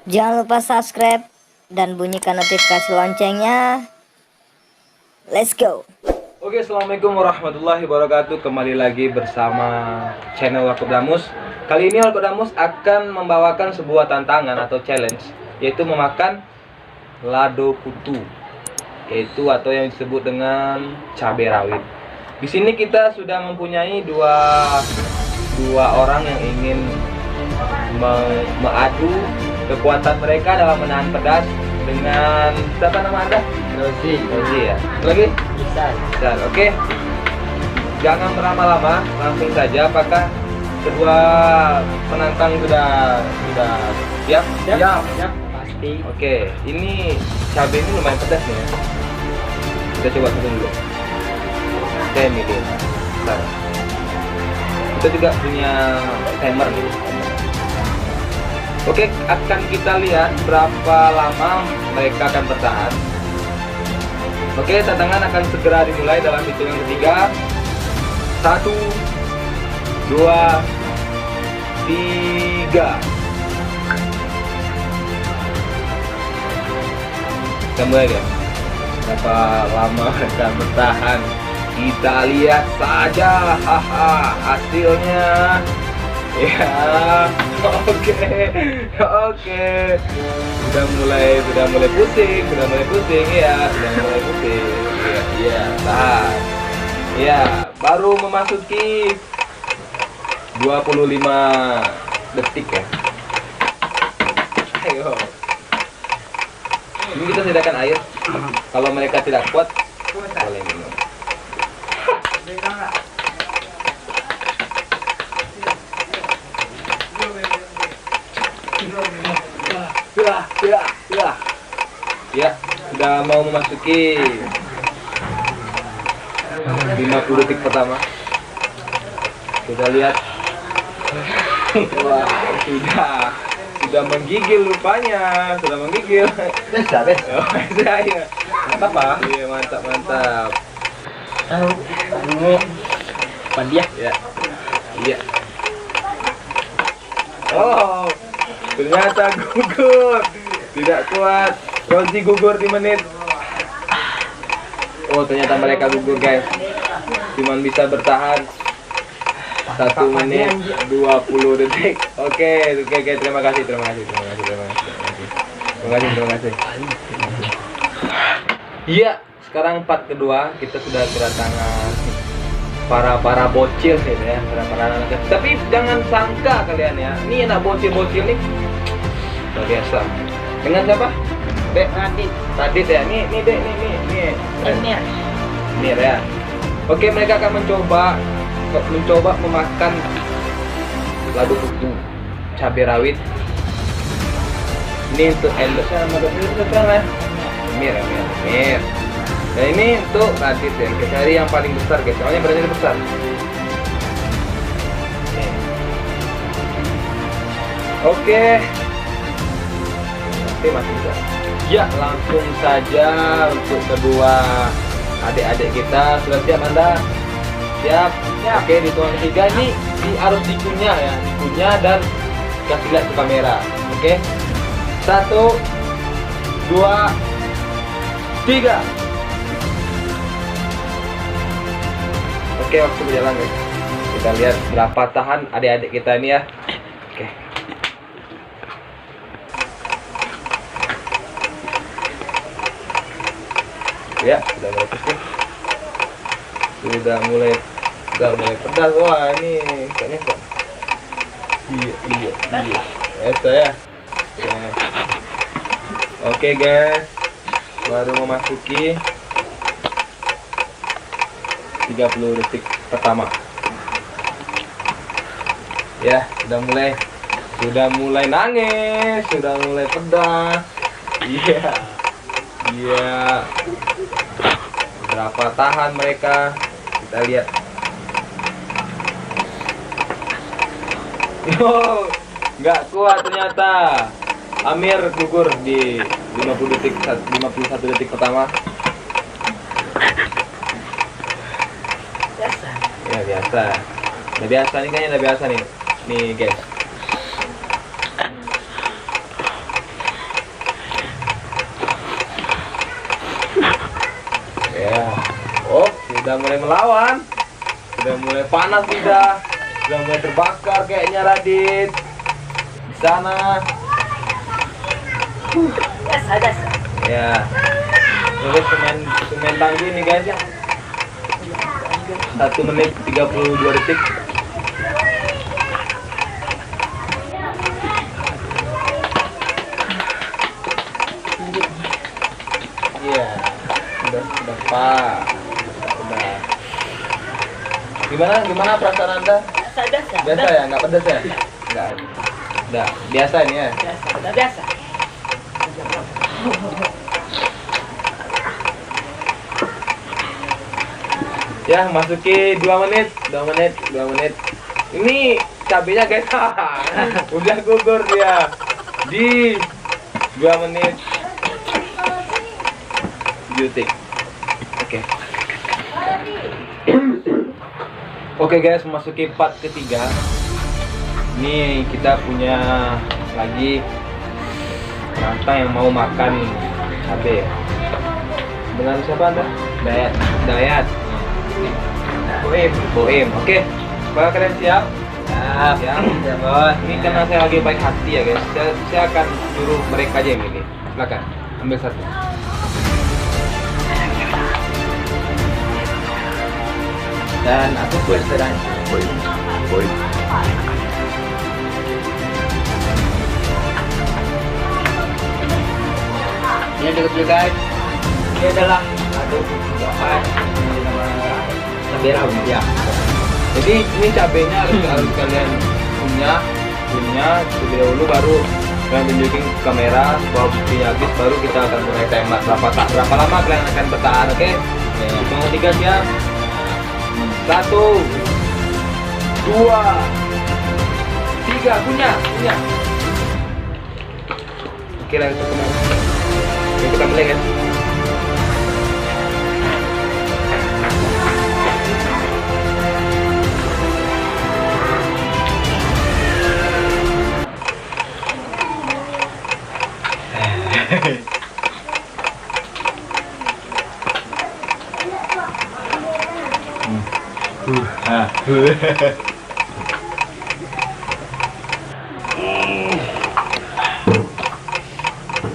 Jangan lupa subscribe dan bunyikan notifikasi loncengnya. Let's go. Oke, assalamualaikum warahmatullahi wabarakatuh. Kembali lagi bersama channel Warkop Damus. Kali ini Warkop Damus akan membawakan sebuah tantangan atau challenge, yaitu memakan lado putu, yaitu atau yang disebut dengan cabai rawit. Di sini kita sudah mempunyai dua orang yang ingin mengadu kekuatan mereka dalam menahan pedas dengan siapa nama Anda? Rozi ya. Lagi? Bisa. Oke. Jangan berlama-lama, langsung saja. Apakah kedua penantang sudah siap? Siap. Pasti. Oke, ini cabai ini lumayan pedas nih ya. Kita coba dulu. Oke, medium. Bentar. Kita juga punya timer nih. Oke, akan kita lihat berapa lama mereka akan bertahan. Oke, tantangan akan segera dimulai dalam hitungan ketiga. 1, 2, 3. Kita mulai ya. Berapa lama mereka bertahan? Kita lihat saja. Haha, hasilnya. Ya, oke. Sudah mulai pusing ya, Iya, tahan. Ya, baru memasuki 25 detik ya. Ayo. Ini kita sediakan air. Kalau mereka tidak kuat, boleh minum. Ya, sudah mau memasuki 50 detik pertama. Kita lihat. Wah, sudah menggigil rupanya, sudah menggigil. Bisa. Ya. Mantap, Pak. Iya, mantap. Pandia. Ya. Iya. Oh, ternyata gugur. Tidak kuat. Rozi gugur di menit. Oh, ternyata mereka gugur, guys. Cuman bisa bertahan 1 menit 20 detik. Oke, terima kasih. Iya, sekarang part kedua kita sudah kedatangan para bocil nih ya, para anak. Tapi jangan sangka kalian ya, ini anak bocil nih luar biasa. Dengan siapa? Dek, Radit ya. Nih, Dek, nih. Ini ya. Oke, mereka akan mencoba memakan lado putu cabai rawit. Ini untuk endorse ya. Mir. Nah, ini untuk Radit ya. Kita cari yang paling besar, guys. Soalnya beratnya besar. Oke. Masih bisa. Ya, langsung saja untuk kedua adik-adik kita. Sudah siap Anda? Siap. Oke, di hitungan ketiga ini harus dikunyah ya, dan kasih lihat ke kamera. Oke. 1, 2, 3. Oke, waktu berjalan guys. Kita lihat berapa tahan adik-adik kita ini ya. Oke. Ya, sudah mulai pedas. Wah, ini kayaknya kok. Iya. Itu ya. Oke, guys. Baru memasuki 30 detik pertama. Ya, sudah mulai nangis, sudah mulai pedas. Iya. Berapa tahan mereka? Kita lihat. Oh, nggak kuat ternyata. Amir gugur di 51 detik pertama. Ya, biasa. Udah biasa nih, kayaknya udah biasa nih. Nih guys. sudah mulai melawan, sudah mulai panas lidah, sudah mulai terbakar kayaknya Radit di sana. Ya, terus semen tangguh ini guys ya. 1 menit 32 detik. Iya, sudah Pak. Udah. Gimana perasaan Anda? Biasa ya, nggak pedas ya? Nggak. Udah, biasa ini ya. Biasa. Ya, masuki 2 menit. Ini cabenya guys. Udah gugur dia. Di 2 menit 7 detik. Oke guys, memasuki part ketiga. Ini kita punya lagi rantang yang mau makan cabai. Dengan siapa Anda? Dayat. Boim. Oke. Apakah kalian siap? Siap. Bos. Ini karena saya lagi baik hati ya guys. Saya akan suruh mereka aja yang milih. Silakan, ambil satu. Dan aku berserah. Boy. Ini dulu guys. Ini adalah cabai rawit ya. Jadi ini cabenya harus kalian punya terlebih dahulu, baru kalian tunjukin ke kamera bahwa buktinya habis, baru kita akan mulai tembak. Berapa lama kalian akan bertahan, oke? Hitung 3 siap. 1, 2, 3, punya. Oke, langsung kita mulai guys.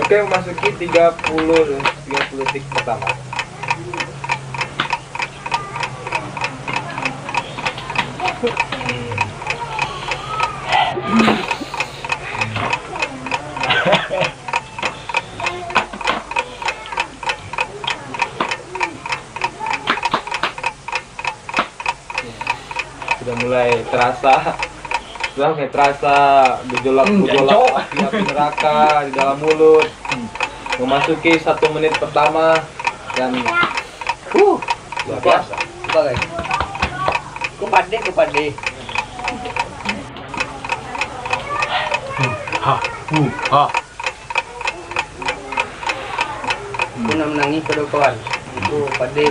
Oke, memasuki 30 detik pertama. Sudah mulai terasa gejolak api neraka di dalam mulut. Memasuki 1 menit pertama dan luar biasa. Coba guys. Kupade. Aku menangi pada kawan. Itu pade.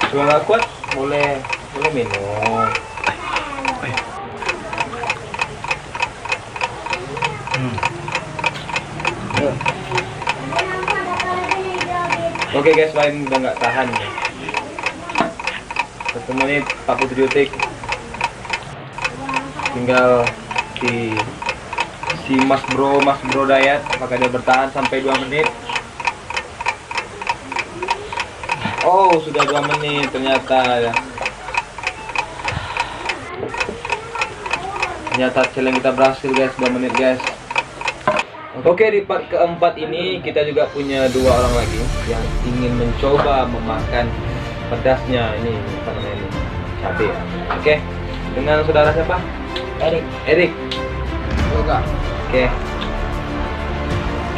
Kalau nggak kuat boleh minum. Oke guys, lain udah nggak tahan ya. 1 menit 47 detik. Tinggal si Mas Bro Dayat, apakah dia bertahan sampai 2 menit? Oh, sudah 2 menit ternyata ya. Ternyata challenge kita berhasil guys, 2 menit guys. Oke, di part keempat ini kita juga punya 2 orang lagi yang ingin mencoba memakan pedasnya ini, apa namanya ini, cabai ya. Oke, dengan saudara siapa? Erik. Oke.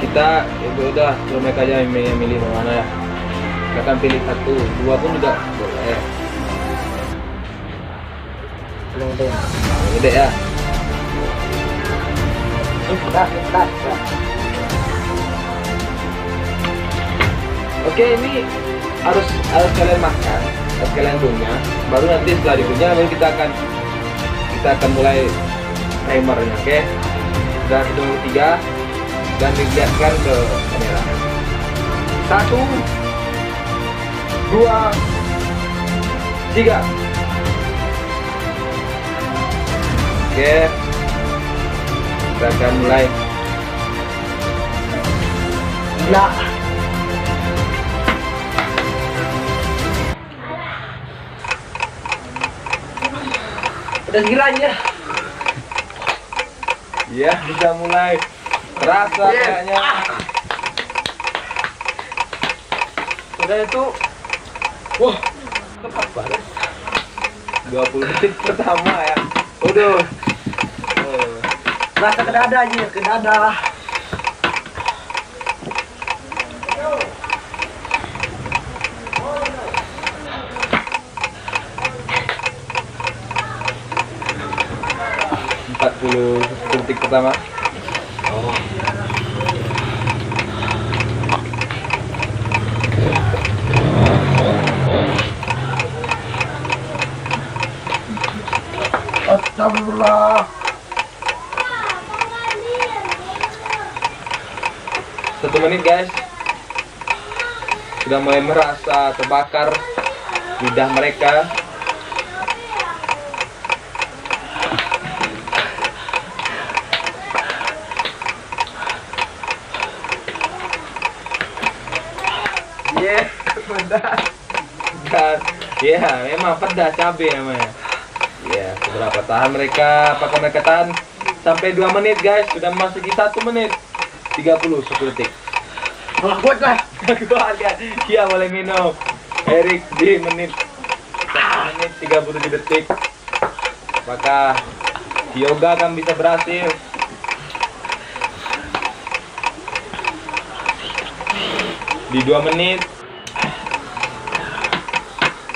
Kita udah suruh mereka aja yang milih mana ya. Kita akan pilih 1, 2 pun juga boleh. Gede ya. Oke, ini harus kalian makan kalian punya, baru nanti setelah dikunyah baru kita akan mulai timernya. Oke, dan hitung ketiga dan dilihatkan ke kamera. 1, 2, 3. Oke, kita akan mulai. Gila. Udah gila aja. Ya, bisa mulai terasa kayaknya. Udah itu. Wah, tepat banget. 20 detik pertama ya. Udah. Rasa ke dada aja, ke dada. Oh. 40 detik pertama. Astagfirullah. 1 menit guys. Sudah mulai merasa terbakar lidah mereka. Pedas. Dan ya memang pedas cabai namanya. Ya, seberapa tahan mereka? Apakah mereka tahan sampai 2 menit guys? Sudah memasuki 1 menit 30 10 detik. Wah, kuat lah. Kuat kan? Iya, boleh minum. Erik di menit 1 menit 37 detik. Apakah yoga akan bisa berhasil? Di 2 menit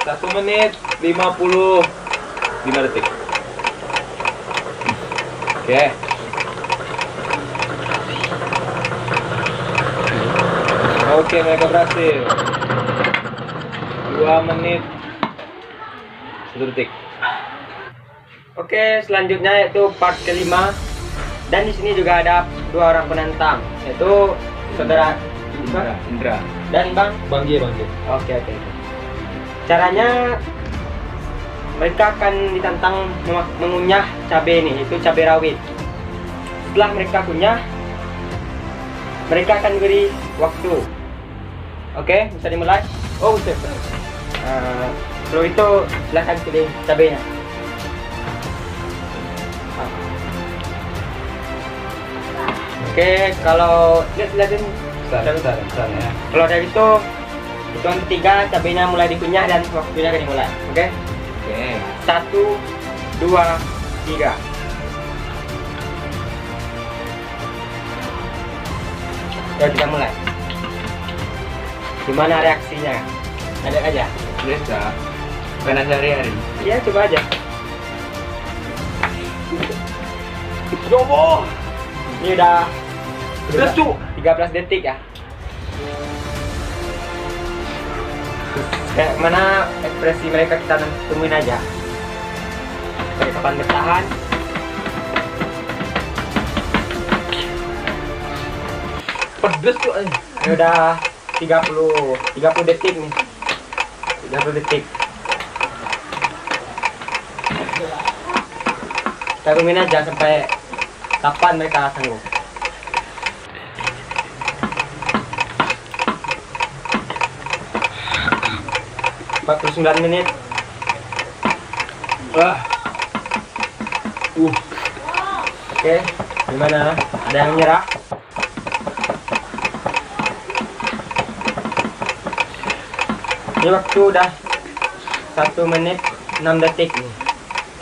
1 menit 55 detik. Oke. Oke, mereka berhasil. 2 menit 1 detik. Oke, selanjutnya yaitu part kelima. Dan di sini juga ada 2 orang penantang, yaitu saudara Indra. dan Bang. Bangge. Oke. Caranya mereka akan ditantang mengunyah cabai ini, itu cabai rawit. Setelah mereka kunyah, mereka akan beri waktu. Oke, bisa dimulai. Oh, siap. Setelah itu silahkan pilih cabainya. Oke, kalau lihatin Bentar ya. kalau dari itu hitungan ketiga cabainya mulai dikunyah dan waktunya akan dimulai. Oke? Oke. 1, 2, 3. Ya, kita mulai. Gimana reaksinya? Ada aja. Biasa. Panas sehari-hari. Iya, coba aja. Coba. Ini udah Lesu. 13 detik ya. Kayak mana ekspresi mereka kita tungguin aja. Sampai kapan bertahan. Pedes tuh. Ini udah 30 detik nih. 30 detik. Kita tungguin aja sampai kapan mereka sanggup. 49 menit. Oke, gimana? Ada yang nyerah? Ini waktu udah 1 menit 6 detik nih.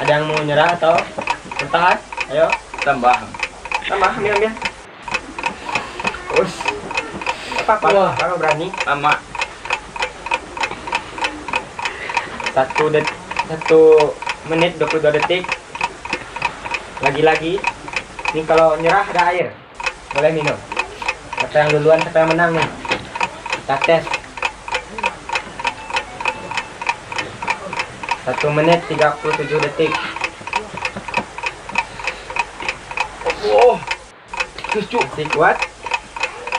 Ada yang mau nyerah atau bertahan? Ayo, Tambah. ambil. Us. Apa? Kalau berani. Lama. 1 menit 22 detik. Lagi-lagi. Ini kalau nyerah ada air. Boleh minum. Siapa yang duluan, siapa yang menang nih. Kita tes. 1 menit 37 detik. Oh, cucu. Masih kuat?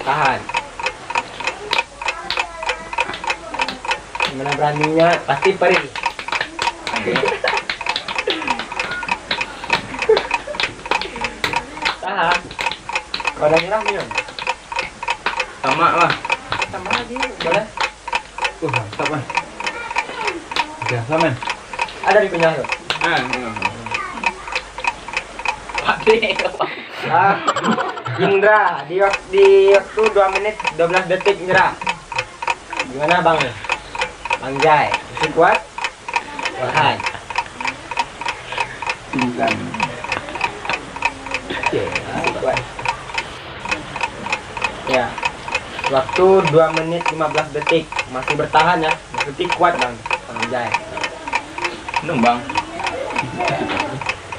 Tahan. Gimana beraninya? Pasti perih. Tahan. Kalau udah nyerah minum. Sama lah. Sama lagi, boleh? Mantap man. Oke, sama. Ada di punya tuh. Ah, Indra di waktu 2 menit 12 detik nyerah. Gimana bang? Bang Jai, masih kuat? Tahan. Oke, masih kuat. Ya, waktu 2 menit 15 detik masih bertahan ya, masih kuat bang Jai. Minum bang.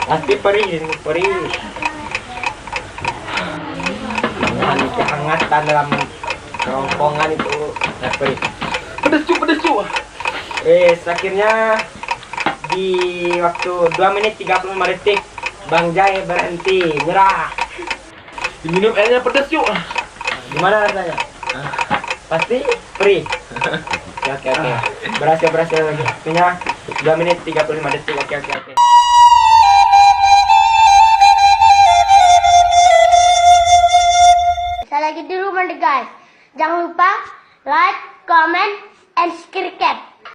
Pasti perih, perih. Ini kehangatan dalam kerongkongan itu perih. Pedes cu. Akhirnya di waktu 2 menit 35 detik Bang Jai berhenti, nyerah. Diminum airnya pedes cu. Gimana rasanya? Pasti perih. Oke. Berhasil. Waktunya 2 menit 35 detik. Oke. Saya lagi di rumah deh guys. Jangan lupa like, comment, and subscribe.